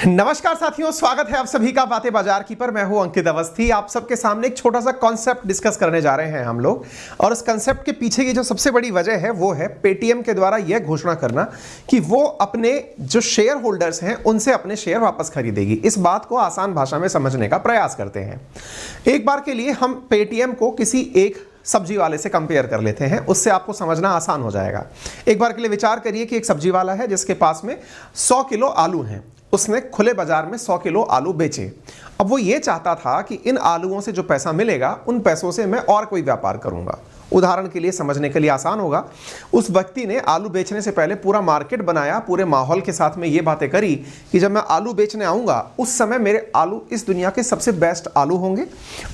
नमस्कार साथियों, स्वागत है आप सभी का बातें बाजार की पर। मैं हूं अंकित अवस्थी। आप सबके सामने एक छोटा सा कॉन्सेप्ट डिस्कस करने जा रहे हैं हम लोग, और इस कॉन्सेप्ट के पीछे की जो सबसे बड़ी वजह है वो है पेटीएम के द्वारा यह घोषणा करना कि वो अपने जो शेयर होल्डर्स हैं उनसे अपने शेयर वापस खरीदेगी। इस बात को आसान भाषा में समझने का प्रयास करते हैं। एक बार के लिए हम पेटीएम को किसी एक सब्जी वाले से कंपेयर कर लेते हैं, उससे आपको समझना आसान हो जाएगा। एक बार के लिए विचार करिए कि एक सब्जी वाला है जिसके पास में 100 किलो आलू हैं। उसने खुले बाजार में 100 किलो आलू बेचे। अब वो ये चाहता था कि इन आलूओं से जो पैसा मिलेगा उन पैसों से मैं और कोई व्यापार करूंगा। उदाहरण के लिए समझने के लिए आसान होगा, उस व्यक्ति ने आलू बेचने से पहले पूरा मार्केट बनाया, पूरे माहौल के साथ में ये बातें करी कि जब मैं आलू बेचने आऊँगा उस समय मेरे आलू इस दुनिया के सबसे बेस्ट आलू होंगे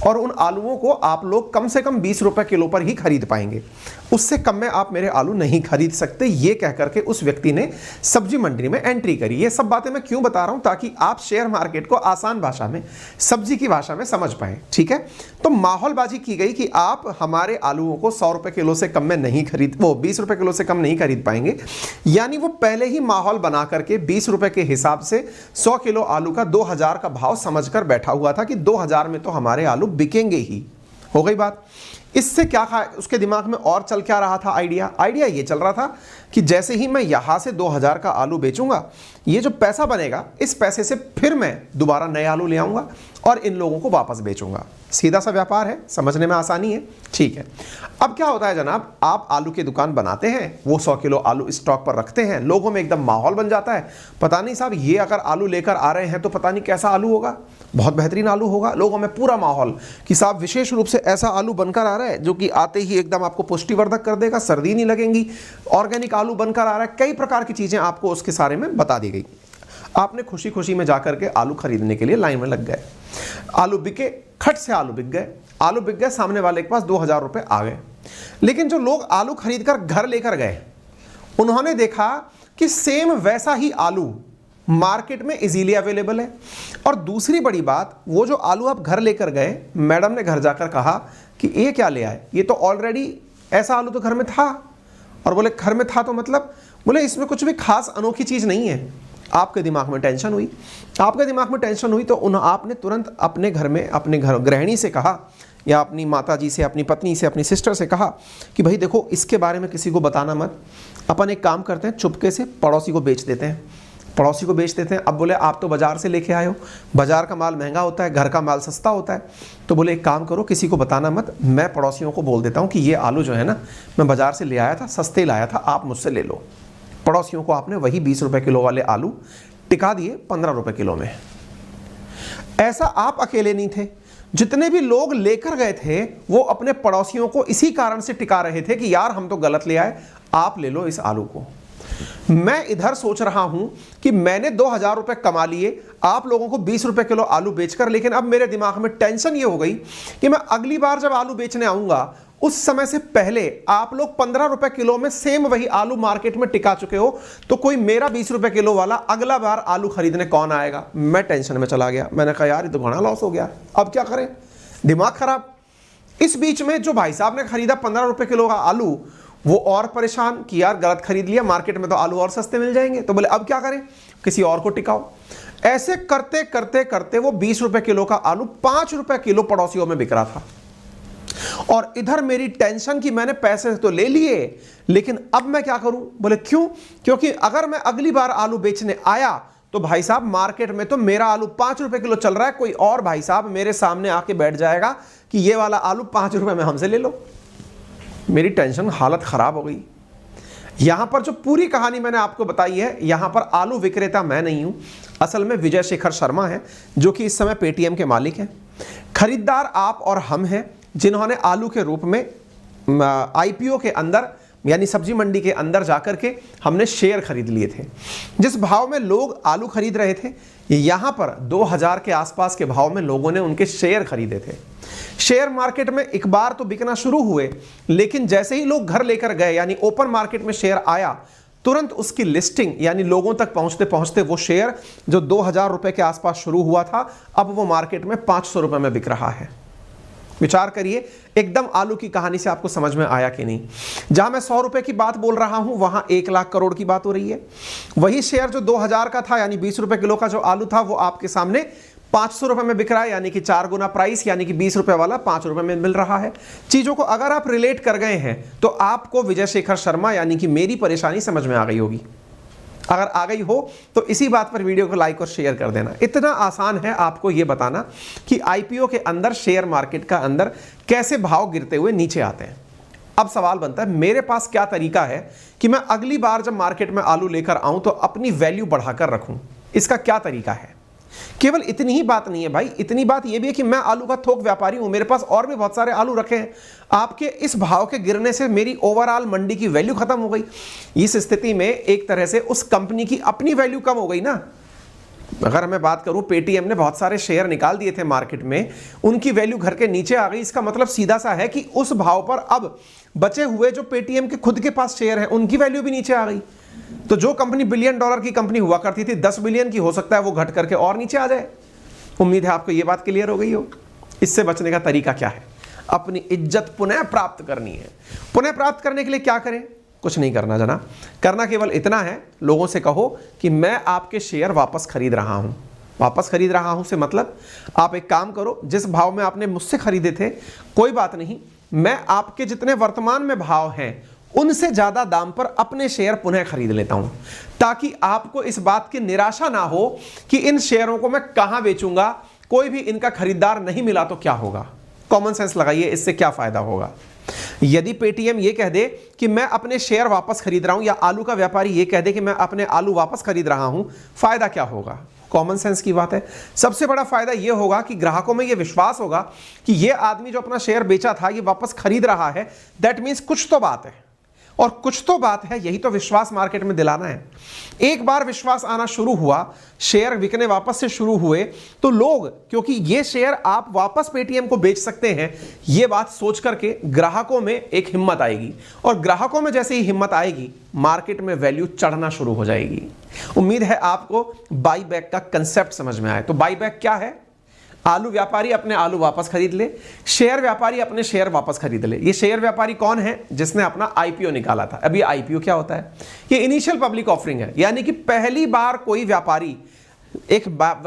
और उन आलूओं को आप लोग कम से कम 20 रुपये किलो पर ही खरीद पाएंगे, उससे कम में आप मेरे आलू नहीं खरीद सकते। ये कह करके उस व्यक्ति ने सब्जी मंडी में एंट्री करी। ये सब बातें मैं क्यों बता रहा हूं, ताकि आप शेयर मार्केट को आसान भाषा में, सब्जी की भाषा में समझ पाएं। ठीक है, तो माहौलबाजी की गई कि आप हमारे आलूओं को 100 रुपए किलो से कम में नहीं खरीद, वो 20 रुपए किलो से कम नहीं खरीद पाएंगे। यानी वो पहले ही माहौल बना करके 20 रुपए के हिसाब से 100 किलो आलू का 2000 का भाव समझकर बैठा हुआ था कि 2000 में तो हमारे आलू बिकेंगे ही। हो गई बात। इससे क्या उसके दिमाग में और चल क्या रहा था आइडिया ये चल रहा था कि जैसे ही मैं यहां से 2000 का आलू बेचूंगा, ये जो पैसा बनेगा इस पैसे से फिर मैं दोबारा नए आलू ले आऊंगा और इन लोगों को वापस बेचूंगा। सीधा सा व्यापार है, समझने में आसानी है। ठीक है, अब क्या होता है जनाब, आप आलू की दुकान बनाते हैं, वो 100 किलो आलू स्टॉक पर रखते हैं, लोगों में एकदम माहौल बन जाता है। पता नहीं साहब, ये अगर आलू लेकर आ रहे हैं तो पता नहीं कैसा आलू होगा, बहुत बेहतरीन आलू होगा। लोगों में पूरा माहौल कि साहब विशेष रूप से ऐसा आलू बनकर आ रहा है जो कि आते ही एकदम आपको पुष्टिवर्धक कर देगा, सर्दी नहीं लगेगी, ऑर्गेनिक आलू बनकर आ रहा है। कई प्रकार की चीजें आपको उसके बारे में बता दी गई। आपने खुशी खुशी में जाकर के आलू खरीदने के लिए लाइन में लग गए। आलू बिके, खट से आलू बिक गए। आलू बिक गए, सामने वाले के पास 2000 रुपए आ गए। लेकिन जो लोग आलू खरीद कर घर लेकर गए, उन्होंने देखा कि सेम वैसा ही आलू मार्केट में इजीली अवेलेबल है। और दूसरी बड़ी बात, वो जो आलू आप घर लेकर गए, मैडम ने घर जाकर कहा कि ये क्या ले आए, ये तो ऑलरेडी ऐसा आलू तो घर में था। और बोले घर में था तो मतलब, बोले इसमें कुछ भी खास अनोखी चीज नहीं है। आपके दिमाग में टेंशन हुई, तो आपने तुरंत अपने घर में अपने घर गृहिणी से कहा, या अपनी माता जी से, अपनी पत्नी से, अपनी सिस्टर से कहा कि भाई देखो, इसके बारे में किसी को बताना मत। अपन एक काम करते हैं, चुपके से पड़ोसी को बेच देते हैं। अब बोले आप तो बाजार से लेके आए हो, बाजार का माल महंगा होता है, घर का माल सस्ता होता है। तो बोले एक काम करो, किसी को बताना मत, मैं पड़ोसियों को बोल देता हूँ कि ये आलू जो है ना, मैं बाजार से ले आया था, सस्ते लाया था, आप मुझसे ले लो। पड़ोसियों को आपने वही 20 रुपए किलो वाले आलू टिका दिए 15 रुपए किलो में। ऐसा आप अकेले नहीं थे, जितने भी लोग लेकर गए थे वो अपने पड़ोसियों को इसी कारण से टिका रहे थे कि यार हम तो गलत ले आए, आप ले लो इस आलू को। मैं इधर सोच रहा हूं कि मैंने 2000 रुपए कमा लिए आप लोगों को 20 रुपए किलो आलू बेचकर, लेकिन अब मेरे दिमाग में टेंशन ये हो गई कि मैं अगली बार जब आलू बेचने आऊंगा उस समय से पहले आप लोग 15 रुपए किलो में सेम वही आलू मार्केट में टिका चुके हो, तो कोई मेरा 20 रुपए किलो वाला अगला बार आलू खरीदने कौन आएगा। मैं टेंशन में चला गया। मैंने कहा यार ये तो बड़ा लॉस हो गया, अब क्या करें, दिमाग खराब। इस बीच में जो भाई साहब ने खरीदा 15 रुपए किलो का आलू, वो और परेशान कि यार गलत खरीद लिया, मार्केट में तो आलू और सस्ते मिल जाएंगे। तो बोले अब क्या करें, किसी और को टिकाओ। ऐसे करते करते करते वो 20 रुपए किलो का आलू 5 रुपए किलो पड़ोसियों में बिक रहा था। और इधर मेरी टेंशन कि मैंने पैसे तो ले लिए, लेकिन अब मैं क्या करूं। बोले क्यों, क्योंकि अगर मैं अगली बार आलू बेचने आया तो भाई साहब मार्केट में तो मेरा आलू 5 रुपए किलो चल रहा है, कोई और भाई साहब मेरे सामने आके बैठ जाएगा कि ये वाला आलू 5 रुपए में हमसे ले लो। मेरी टेंशन, हालत खराब हो गई। यहां पर जो पूरी कहानी मैंने आपको बताई है, यहां पर आलू विक्रेता मैं नहीं हूं, असल में विजय शेखर शर्मा है, जो कि इस समय पेटीएम के मालिक हैं। खरीदार आप और हम हैं, जिन्होंने आलू के रूप में आईपीओ के अंदर, यानी सब्जी मंडी के अंदर जाकर के हमने शेयर खरीद लिए थे। जिस भाव में लोग आलू खरीद रहे थे, यहां पर 2000 के आसपास के भाव में लोगों ने उनके शेयर खरीदे थे। शेयर मार्केट में एक बार तो बिकना शुरू हुए, लेकिन जैसे ही लोग घर लेकर गए, यानी ओपन मार्केट में शेयर आया, तुरंत उसकी लिस्टिंग, यानी लोगों तक पहुंचते पहुंचते वो शेयर जो 2000 रुपए के आसपास शुरू हुआ था, अब वो मार्केट में 500 रुपए में बिक रहा है। विचार करिए, एकदम आलू की कहानी से आपको समझ में आया कि नहीं? जहां मैं 100 रुपए की बात बोल रहा हूं वहां 1 लाख करोड़ की बात हो रही है। वही शेयर जो 2000 का था, यानी 20 रुपए किलो का जो आलू था, वो आपके सामने 500 रुपए में बिक रहा है, यानी कि 4 गुना प्राइस, यानी कि 20 रुपए वाला 5 रुपए में मिल रहा है। चीजों को अगर आप रिलेट कर गए हैं तो आपको विजय शेखर शर्मा यानी कि मेरी परेशानी समझ में आ गई होगी। अगर आ गई हो तो इसी बात पर वीडियो को लाइक और शेयर कर देना। इतना आसान है आपको यह बताना कि आईपीओ के अंदर, शेयर मार्केट का अंदर कैसे भाव गिरते हुए नीचे आते हैं। अब सवाल बनता है मेरे पास क्या तरीका है कि मैं अगली बार जब मार्केट में आलू लेकर आऊं तो अपनी वैल्यू बढ़ाकर रखूं। इसका क्या तरीका है? केवल इतनी ही बात नहीं है भाई, इतनी बात यह भी है कि मैं आलू का थोक व्यापारी हूं, मेरे पास और भी बहुत सारे आलू रखे हैं। आपके इस भाव के गिरने से मेरी ओवरऑल मंडी की वैल्यू खत्म हो गई। इस स्थिति में एक तरह से उस कंपनी की अपनी वैल्यू कम हो गई ना। अगर मैं बात करूं, पेटीएम ने बहुत सारे शेयर निकाल दिए थे मार्केट में, उनकी वैल्यू घर के नीचे आ गई। इसका मतलब सीधा सा है कि उस भाव पर अब बचे हुए जो पेटीएम के खुद के पास शेयर हैं उनकी वैल्यू भी नीचे आ गई। तो जो कंपनी बिलियन डॉलर की कंपनी हुआ करती थी 10 बिलियन की, हो सकता है वो घट करके और नीचे आ जाए। उम्मीद है आपको ये बात क्लियर हो गई हो। इससे बचने का तरीका क्या है? अपनी इज्जत पुनः प्राप्त करनी है। पुनः प्राप्त करने के लिए क्या करें? कुछ नहीं करना जना, करना केवल इतना है, लोगों से कहो कि मैं आपके शेयर वापस खरीद रहा हूं। वापस खरीद रहा हूं से मतलब आप एक काम करो, जिस भाव में आपने मुझसे खरीदे थे कोई बात नहीं, मैं आपके जितने वर्तमान में भाव हैं उनसे ज्यादा दाम पर अपने शेयर पुनः खरीद लेता हूं, ताकि आपको इस बात की निराशा ना हो कि इन शेयरों को मैं कहां बेचूंगा, कोई भी इनका खरीदार नहीं मिला तो क्या होगा। कॉमन सेंस लगाइए, इससे क्या फायदा होगा। यदि पेटीएम ये कह दे कि मैं अपने शेयर वापस खरीद रहा हूं, या आलू का व्यापारी ये कह दे कि मैं अपने आलू वापस खरीद रहा हूं, फायदा क्या होगा? कॉमन सेंस की बात है। सबसे बड़ा फायदा यह होगा कि ग्राहकों में यह विश्वास होगा कि यह आदमी जो अपना शेयर बेचा था ये वापस खरीद रहा है, दैट मीन्स कुछ तो बात है। और कुछ तो बात है, यही तो विश्वास मार्केट में दिलाना है। एक बार विश्वास आना शुरू हुआ, शेयर बिकने वापस से शुरू हुए, तो लोग, क्योंकि ये शेयर आप वापस पेटीएम को बेच सकते हैं, ये बात सोच करके ग्राहकों में एक हिम्मत आएगी। और ग्राहकों में जैसे ही हिम्मत आएगी, मार्केट में वैल्यू चढ़ना शुरू हो जाएगी। उम्मीद है आपको बाई बैक का कंसेप्ट समझ में आए। तो बाई बैक क्या है? आलू व्यापारी अपने आलू वापस खरीद ले, शेयर व्यापारी अपने शेयर वापस खरीद ले। ये शेयर व्यापारी कौन है? जिसने अपना आईपीओ निकाला था। अब ये आईपीओ क्या होता है? ये इनिशियल पब्लिक ऑफरिंग है, यानी कि पहली बार कोई व्यापारी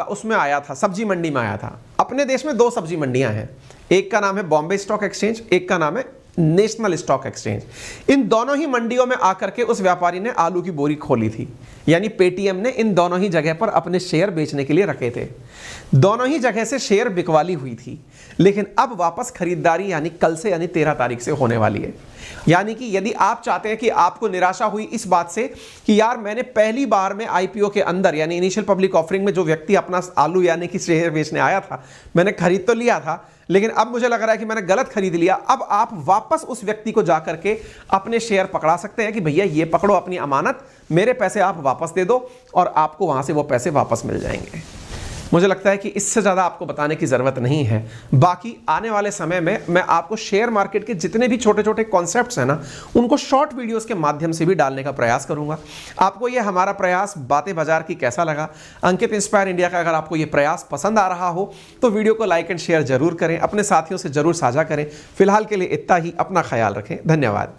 उसमें आया था, सब्जी मंडी में आया था। अपने देश में 2 सब्जी मंडियां हैं, एक का नाम है बॉम्बे स्टॉक एक्सचेंज, एक का नाम है नेशनल स्टॉक एक्सचेंज। इन दोनों ही मंडियों में आकर के उस व्यापारी ने आलू की बोरी खोली थी, यानी पेटीएम ने इन दोनों ही जगह पर अपने शेयर बेचने के लिए रखे थे। दोनों ही जगह से शेयर बिकवाली हुई थी, लेकिन अब वापस खरीदारी यानी कल से, यानी 13 तारीख से होने वाली है। यानी कि यदि आप चाहते हैं कि आपको निराशा हुई इस बात से कि यार मैंने पहली बार में आईपीओ के अंदर, यानी इनिशियल पब्लिक ऑफरिंग में, जो व्यक्ति अपना आलू यानी कि शेयर बेचने आया था, मैंने खरीद तो लिया था, लेकिन अब मुझे लग रहा है कि मैंने गलत खरीद लिया। अब आप वापस उस व्यक्ति को जाकर के अपने शेयर पकड़ा सकते हैं कि भैया ये पकड़ो अपनी अमानत, मेरे पैसे आप वापस दे दो, और आपको वहां से वो पैसे वापस मिल जाएंगे। मुझे लगता है कि इससे ज़्यादा आपको बताने की ज़रूरत नहीं है। बाकी आने वाले समय में मैं आपको शेयर मार्केट के जितने भी छोटे छोटे कॉन्सेप्ट्स हैं ना, उनको शॉर्ट वीडियोस के माध्यम से भी डालने का प्रयास करूंगा। आपको ये हमारा प्रयास बातें बाजार की कैसा लगा? अंकित इंस्पायर इंडिया का अगर आपको ये प्रयास पसंद आ रहा हो तो वीडियो को लाइक एंड शेयर जरूर करें, अपने साथियों से जरूर साझा करें। फिलहाल के लिए इतना ही, अपना ख्याल रखें। धन्यवाद।